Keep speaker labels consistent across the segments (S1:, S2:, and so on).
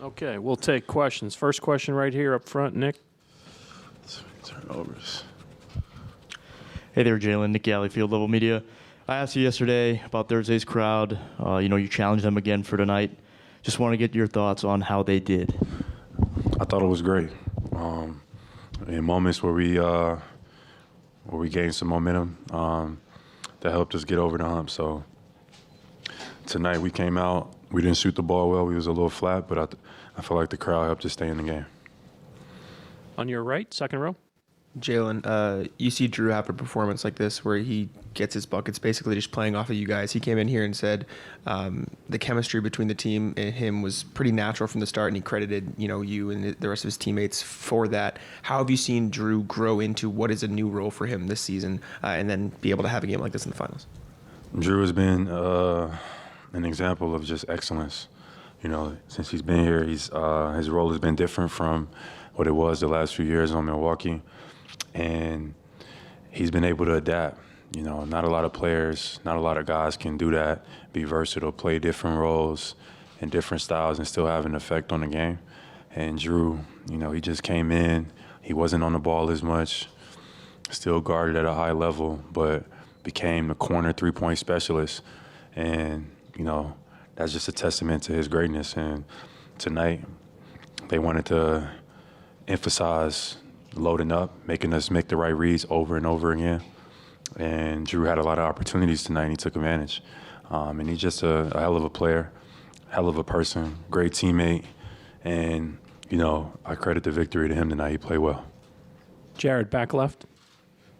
S1: Okay, we'll take questions. First question right here up front, Nick.
S2: Turnovers.
S3: Hey there, Jaylen. Nick Galley, Field Level Media. I asked you yesterday about Thursday's crowd. You challenged them again for tonight. Just want to get your thoughts on how they did.
S2: I thought it was great. In moments where we gained some momentum, that helped us get over the hump. So tonight we came out. We didn't shoot the ball well. We was a little flat, but I feel like the crowd helped us stay in the game.
S1: On your right, second row.
S4: Jaylen, you see Drew have a performance like this where he gets his buckets basically just playing off of you guys. He came in here and said the chemistry between the team and him was pretty natural from the start, and he credited you and the rest of his teammates for that. How have you seen Drew grow into what is a new role for him this season and then be able to have a game like this in the finals?
S2: Drew has been an example of just excellence. Since he's been here, his role has been different from what it was the last few years on Milwaukee. And he's been able to adapt. Not a lot of players, not a lot of guys can do that, be versatile, play different roles and different styles and still have an effect on the game. And Drew, he just came in. He wasn't on the ball as much, still guarded at a high level, but became the corner three-point specialist. And, that's just a testament to his greatness. And tonight, they wanted to emphasize loading up, making us make the right reads over and over again. And Drew had a lot of opportunities tonight, and he took advantage. And he's just a hell of a player, hell of a person, great teammate. And, I credit the victory to him tonight. He played well.
S1: Jared, back left.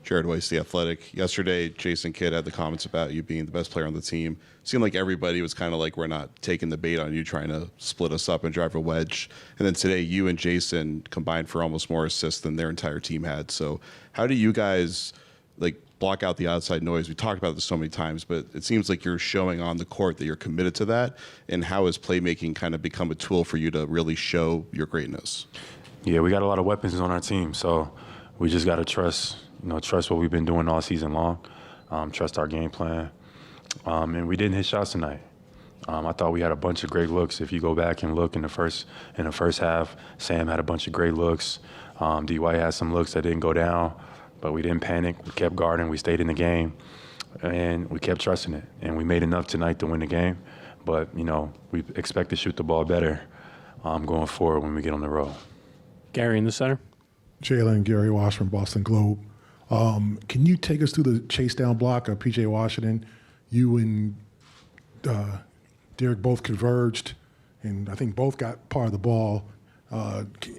S5: Jared Weiss, The Athletic. Yesterday, Jason Kidd had the comments about you being the best player on the team. Seemed like everybody was kind of like, we're not taking the bait on you trying to split us up and drive a wedge. And then today, you and Jason combined for almost more assists than their entire team had. So how do you guys block out the outside noise? We talked about this so many times, but it seems like you're showing on the court that you're committed to that. And how has playmaking kind of become a tool for you to really show your greatness?
S2: Yeah, we got a lot of weapons on our team, so we just got to trust what we've been doing all season long, trust our game plan. And we didn't hit shots tonight. I thought we had a bunch of great looks. If you go back and look in the first half, Sam had a bunch of great looks. D-White had some looks that didn't go down, but we didn't panic. We kept guarding. We stayed in the game, and we kept trusting it. And we made enough tonight to win the game. But, we expect to shoot the ball better going forward when we get on the road.
S1: Gary in the center.
S6: Jaylen, Gary Wash from Boston Globe. Can you take us through the chase down block of P.J. Washington? You and Derek both converged, and I think both got part of the ball.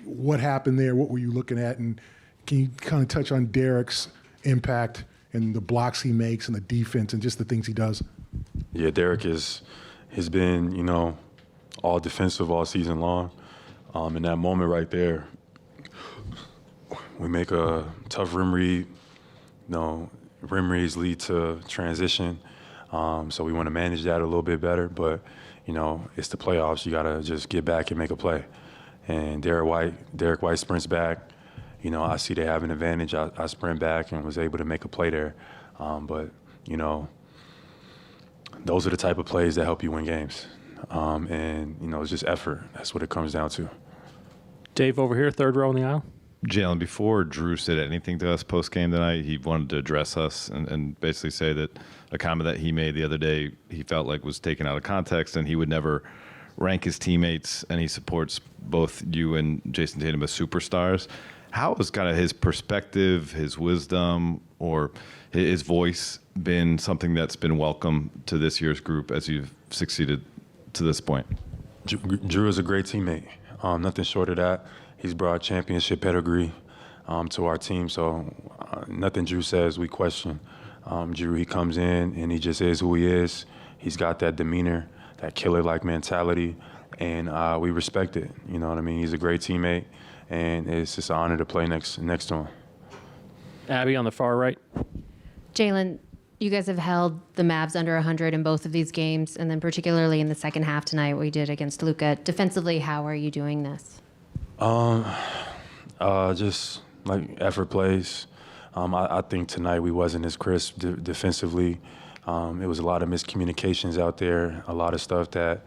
S6: What happened there? What were you looking at? And can you kind of touch on Derek's impact and the blocks he makes and the defense and just the things he does?
S2: Yeah, Derek has been, all defensive all season long. In that moment right there, we make a tough rim read. Rim reads lead to transition. So we want to manage that a little bit better. But, it's the playoffs. You got to just get back and make a play. And Derek White sprints back. I see they have an advantage. I sprint back and was able to make a play there. But, those are the type of plays that help you win games. And, it's just effort. That's what it comes down to.
S1: Dave over here, third row in the aisle.
S7: Jaylen, before Drew said anything to us post-game tonight, he wanted to address us and basically say that a comment that he made the other day he felt like was taken out of context, and he would never rank his teammates, and he supports both you and Jason Tatum as superstars. How has kind of his perspective, his wisdom, or his voice been something that's been welcome to this year's group as you've succeeded to this point?
S2: Drew is a great teammate. Nothing short of that. He's brought championship pedigree to our team, so nothing Drew says we question. Drew, he comes in and he just is who he is. He's got that demeanor, that killer-like mentality, and we respect it. You know what I mean? He's a great teammate, and it's just an honor to play next to him.
S1: Abby on the far right.
S8: Jaylen, you guys have held the Mavs under 100 in both of these games, and then particularly in the second half tonight, what you did against Luka. Defensively, how are you doing this?
S2: Just like effort plays. I think tonight we wasn't as crisp defensively. It was a lot of miscommunications out there, a lot of stuff that,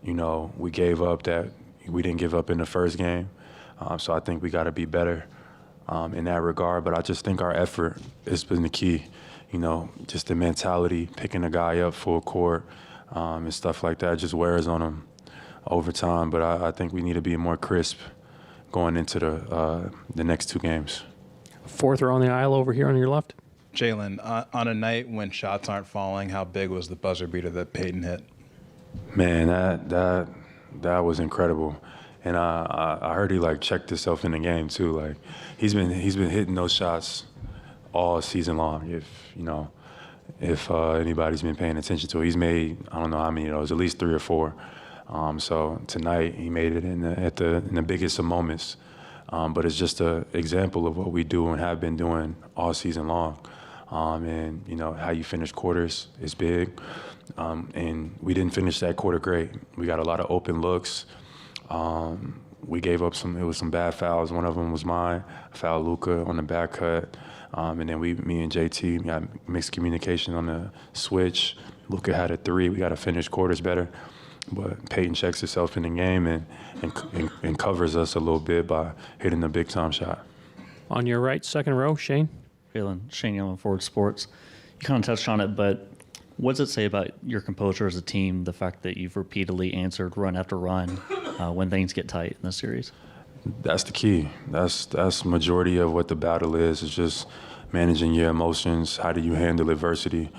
S2: we gave up that, we didn't give up in the first game. So I think we got to be better in that regard. But I just think our effort has been the key. Just the mentality, picking a guy up full court and stuff like that just wears on him over time. But I think we need to be more crisp going into the next 2 games.
S1: Fourth row on the aisle over here on your left.
S9: Jaylen, on a night when shots aren't falling, how big was the buzzer beater that Peyton hit?
S2: Man, that was incredible. And I heard he checked himself in the game too. He's been hitting those shots all season long. If anybody's been paying attention to it, he's made, I don't know how many of those, at least 3 or 4. So tonight he made it in the biggest of moments. But it's just an example of what we do and have been doing all season long. And how you finish quarters is big. And we didn't finish that quarter great. We got a lot of open looks. We gave up some bad fouls. One of them was mine. I fouled Luka on the back cut. And then me and JT got miscommunication on the switch. Luka had a 3. We got to finish quarters better. But Peyton checks himself in the game and covers us a little bit by hitting the big-time shot.
S1: On your right, second row, Shane.
S10: Shane Yellen, Forward Sports. You kind of touched on it, but what does it say about your composure as a team, the fact that you've repeatedly answered run after run when things get tight in this series?
S2: That's the key. That's majority of what the battle is just managing your emotions. How do you handle adversity?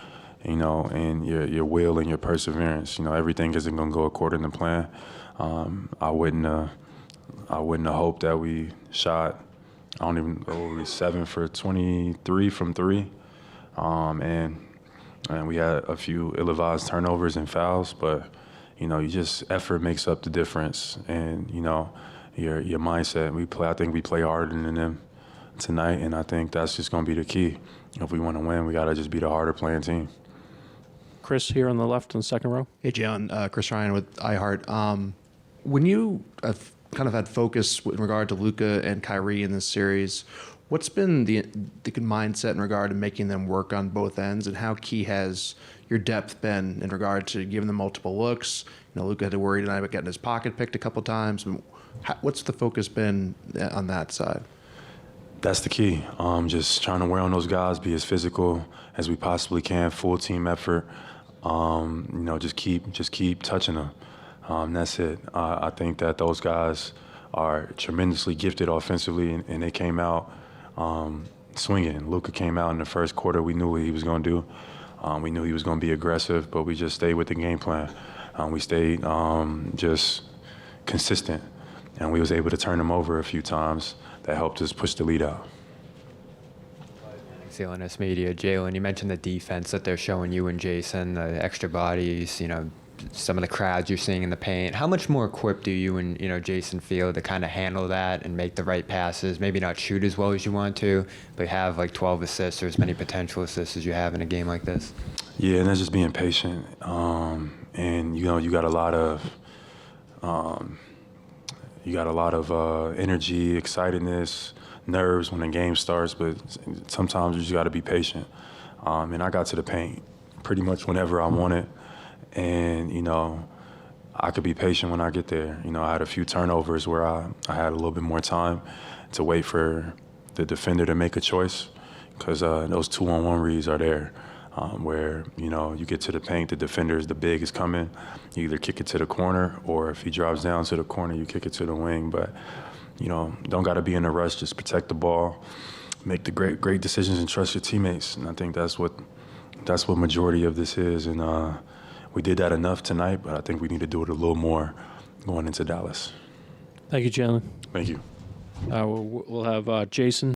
S2: And your will and your perseverance. Everything isn't going to go according to plan. I wouldn't have hoped that we shot, I don't even know, 7 for 23 from 3. And we had a few ill-advised turnovers and fouls, but, effort makes up the difference. And, your mindset. I think we play harder than them tonight, and I think that's just going to be the key. If we want to win, we got to just be the harder playing team.
S1: Chris here on the left on the second row.
S11: Hey, Jaylen, Chris Ryan with iHeart. When you have kind of had focus in regard to Luka and Kyrie in this series, what's been the good mindset in regard to making them work on both ends, and how key has your depth been in regard to giving them multiple looks? Luka had to worry tonight about getting his pocket picked a couple times. What's the focus been on that side?
S2: That's the key. Just trying to wear on those guys, be as physical as we possibly can, full team effort. Just keep touching them. That's it. I think that those guys are tremendously gifted offensively, and they came out swinging. Luka came out in the first quarter. We knew what he was going to do. We knew he was going to be aggressive, but we just stayed with the game plan. We stayed just consistent, and we was able to turn them over a few times. That helped us push the lead out.
S12: CLNS Media, Jaylen, you mentioned the defense that they're showing you and Jason, the extra bodies, some of the crowds you're seeing in the paint. How much more equipped do you and Jason feel to kind of handle that and make the right passes? Maybe not shoot as well as you want to, but have 12 assists or as many potential assists as you have in a game like this.
S2: Yeah, and that's just being patient. And you got a lot of energy, excitedness, nerves when the game starts, but sometimes you just got to be patient. And I got to the paint pretty much whenever I wanted, and I could be patient when I get there. I had a few turnovers where I had a little bit more time to wait for the defender to make a choice, because those 2-on-1 reads are there. Where you get to the paint, the defender, the big is coming. You either kick it to the corner, or if he drops down to the corner, you kick it to the wing. But don't got to be in a rush. Just protect the ball, make the great decisions, and trust your teammates. And I think that's what majority of this is. And we did that enough tonight, but I think we need to do it a little more going into Dallas.
S1: Thank you, Jaylen.
S2: Thank you.
S1: We'll have Jason